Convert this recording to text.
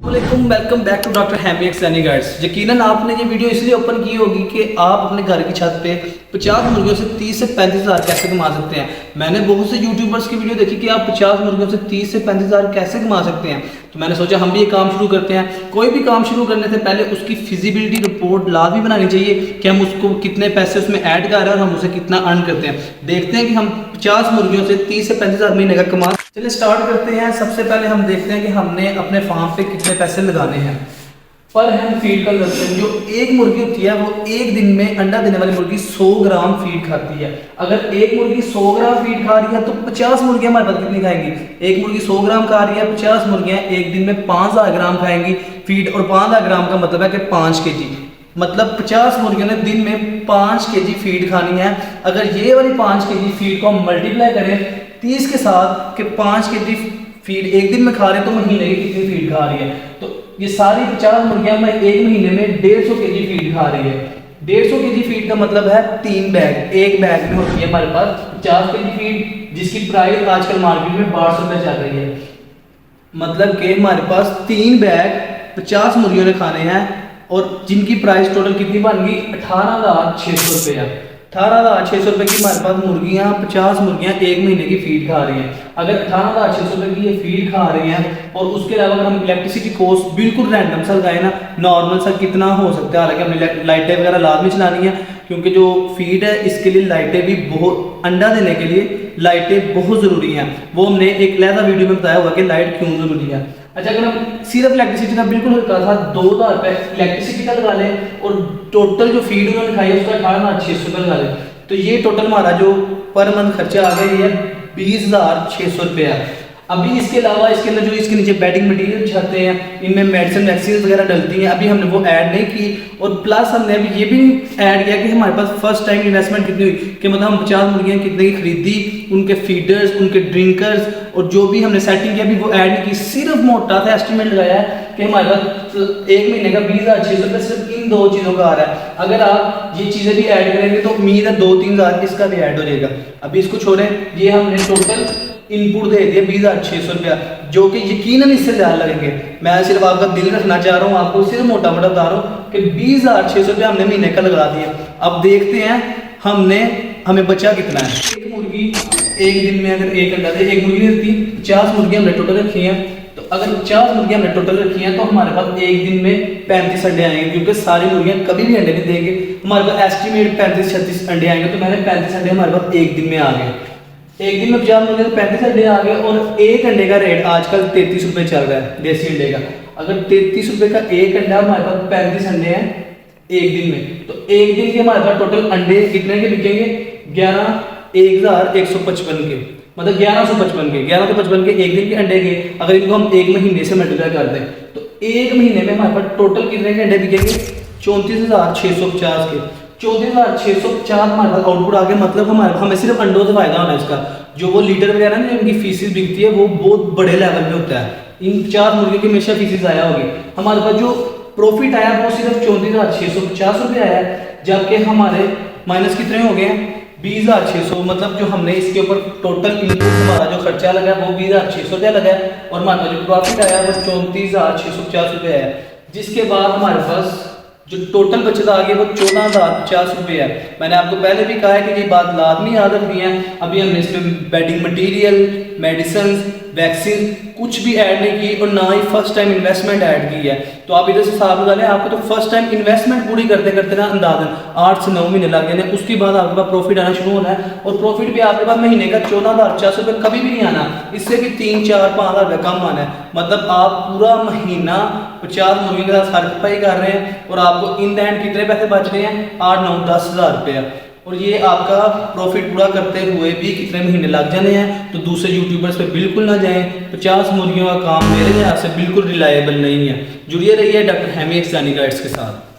Welcome back to doctor हैमी एक्सानी guides. यकीनन आपने ये वीडियो इसलिए ओपन की होगी कि आप अपने घर की छत पे 50 मुर्गियों से 30 से 35 हज़ार कैसे कमा सकते हैं। मैंने बहुत से यूट्यूबर्स की वीडियो देखी कि आप 50 मुर्गियों से 30 से 35 हज़ार कैसे कमा सकते हैं। तो मैंने सोचा हम भी ये काम शुरू करते हैं। कोई भी काम शुरू करने से पहले उसकी फिजिबिलिटी रिपोर्ट लाजमी बनानी चाहिए कि हम उसको कितने पैसे उसमें ऐड कर रहे हैं और हम उसे कितना अर्न करते हैं। देखते हैं कि हम 50 मुर्गियों से 30 से 35 हज़ार महीने का कमा। चलिए स्टार्ट करते हैं। सबसे पहले हम देखते हैं कि हमने अपने फार्म पे कितने पैसे लगाने हैं। पर हैंड फीड कंजप्शन, जो एक मुर्गी होती है वो एक दिन में अंडा देने वाली मुर्गी 100 ग्राम फीड खाती है। अगर एक मुर्गी 100 ग्राम फीड खा रही है तो 50 मुर्गियां हमारे पास कितनी खाएंगी? एक मुर्गी 100 ग्राम खा रही है, 50 मुर्गियां एक दिन में 5000 ग्राम खाएंगी फीड। और 5000 ग्राम का मतलब है कि 5 kg, मतलब 50 मुर्गियों ने दिन में 5 kg फीड खानी है। अगर ये वाली 5 kg फीड को हम मल्टीप्लाई करें 30 के साथ कि 5 kg फीड एक दिन में खा रहे हैं तो महीने की कितनी फीड खा रही है? तो ये सारी 50 मुर्गियां मैं एक महीने में 150 kg फीड खा रही है। 150 kg फीड का मतलब है 3 बैग। एक बैग में होती है हमारे पास 50 kg फीड, जिसकी प्राइस आजकल मार्केट में 1200 रुपये चल रही है। मतलब कि हमारे पास 3 बैग 50 मुर्गियों ने खाने हैं और जिनकी प्राइस टोटल कितनी बन गई? 18,600 रुपये। 18,600 रुपये की हमारे पास मुर्गियाँ 50 मुर्गियाँ एक महीने की फीड खा रही हैं। अगर 18,600 रुपये की ये फीड खा रही हैं और उसके अलावा अगर हम इलेक्ट्रिसिटी कॉस्ट बिल्कुल रैंडम सा लगाए ना, नॉर्मल सा कितना हो सकता है, हालांकि हमने लाइटें वगैरह लाजमी चलानी है क्योंकि जो फीड है इसके लिए लाइटें भी बहुत, अंडा देने के लिए लाइटें बहुत ज़रूरी हैं। वो हमने एक अलग वीडियो में बताया हुआ कि लाइट क्यों ज़रूरी है। अच्छा, अगर हम सिर्फ इलेक्ट्रिसिटी का बिल्कुल हल्का था 2,000 रुपये इलेक्ट्रिसिटी का लगा लें और टोटल जो फीड उन्होंने खाई है उसका 18,600 रुपये लगा लें, तो ये टोटल हमारा जो पर मंथ खर्चा आ गया ये 20,600 रुपये है। अभी इसके अलावा इसके अंदर जो इसके नीचे बेडिंग मटीरियल छाते हैं, इनमें मेडिसिन वैक्सीन वगैरह डलती हैं, अभी हमने वो ऐड नहीं की। और प्लस हमने अभी ये भी ऐड किया कि हमारे पास फर्स्ट टाइम इन्वेस्टमेंट कितनी हुई, कि मतलब हम 50 मुर्गियाँ कितने की खरीदी, उनके फीडर्स, उनके ड्रिंकर्स और जो भी हमने सेटिंग की अभी वो ऐड नहीं की। सिर्फ मोटा सा एस्टिमेट लगाया है कि हमारे पास एक महीने का 20,600 रुपये सिर्फ इन 2 चीज़ों का आ रहा है। अगर आप ये चीज़ें भी ऐड करेंगे तो उम्मीद है 2-3 हज़ार इसका भी ऐड हो जाएगा। अभी इसको छोड़ें, ये हमने टोटल इनपुट दे दिया 20,600 रुपया, जो कि यकीनन इससे ज़्यादा लगेंगे। मैं सिर्फ आपका दिल रखना चाह रहा हूँ, आपको सिर्फ मोटा मोटा बता रहा हूँ कि 20,600 रुपया हमने महीने का लगा दिया। अब देखते हैं हमें बचा कितना है। एक मुर्गी एक दिन में अगर एक अंडा दे, एक मुर्गी देती 50 मुर्गियाँ हमने टोटल रखी हैं, तो अगर 50 मुर्गियाँ हमने टोटल रखी हैं तो हमारे पास एक दिन में 35 अंडे आएंगे, क्योंकि सारी मुर्गियाँ कभी भी अंडे नहीं देंगे। हमारे पास एस्टिमेट 35-36 अंडे आएंगे, तो मैंने 35 अंडे हमारे पास एक दिन में आ गए। एक दिन में 50 मुर्गे तो 35 अंडे आ गए। और एक अंडे का रेट आजकल 33 रुपये चल रहा है देसी अंडे का। अगर 33 रुपये का एक अंडा, हमारे पास 35 अंडे हैं एक दिन में, तो एक दिन के हमारे पास टोटल अंडे कितने के बिकेंगे? 11,155 के, मतलब 1155 के एक दिन के अंडे के। अगर इनको हम एक महीने से मल्टीप्लाई कर दें तो एक महीने में हमारे पास टोटल कितने के अंडे बिकेंगे? 34,650 के। 34,650 हमारे पास आउटपुट आ गया। मतलब हमें सिर्फ अंडों से फायदा होना है इसका। जो वो लीटर वगैरह ना इनकी फीसिस बिकती है वो बहुत बड़े लेवल पे होता है। इन 50 मुर्गियों की हमेशा फीसिस आया होगी। हमारे पास जो प्रॉफिट आया वो सिर्फ 34,650 रुपये आया है, जबकि हमारे माइनस कितने हो गए हैं? 20,600। मतलब जो हमने इसके ऊपर टोटल इनपुट हमारा जो खर्चा लगा वो 20,600 रुपया लगा है और हमारा जो प्रॉफिट आया वो 34,650 रुपये है। जिसके बाद हमारे पास जो टोटल बचत आ गई वो 14,050 रुपये है। मैंने आपको पहले भी कहा है कि ये बात लाजमी याद रखनी है। अभी हमने इसमें बेडिंग मटीरियल, मेडिसिन, वैक्सीन कुछ भी ऐड नहीं की और ना ही फर्स्ट टाइम इन्वेस्टमेंट ऐड की है। तो आप इधर से हिसाब लगा लें, आपको तो फर्स्ट टाइम इन्वेस्टमेंट पूरी करते करते ना अंदाजन 8 से 9 महीने लग जाने। उसके बाद आपके पास प्रॉफिट आना शुरू होना है और प्रॉफिट भी आपके पास महीने का 14,400 रुपये कभी भी नहीं आना, इससे भी 3-4-5 हज़ार रुपये कम आना है। मतलब आप पूरा महीना 50 मुर्गियों के साथ सैक्रिफाई कर रहे हैं और आपको इन द एंड कितने पैसे बच रहे हैं? 8-9-10 हज़ार रुपये। और ये आपका प्रॉफिट पूरा करते हुए भी कितने महीने लग जाने हैं। तो दूसरे यूट्यूबर्स पे बिल्कुल ना जाएं। 50 मुर्गियों का काम मेरे यहाँ से बिल्कुल रिलायबल नहीं है। जुड़िए रहिए डॉक्टर हैमी एक्सानी गाइड्स के साथ।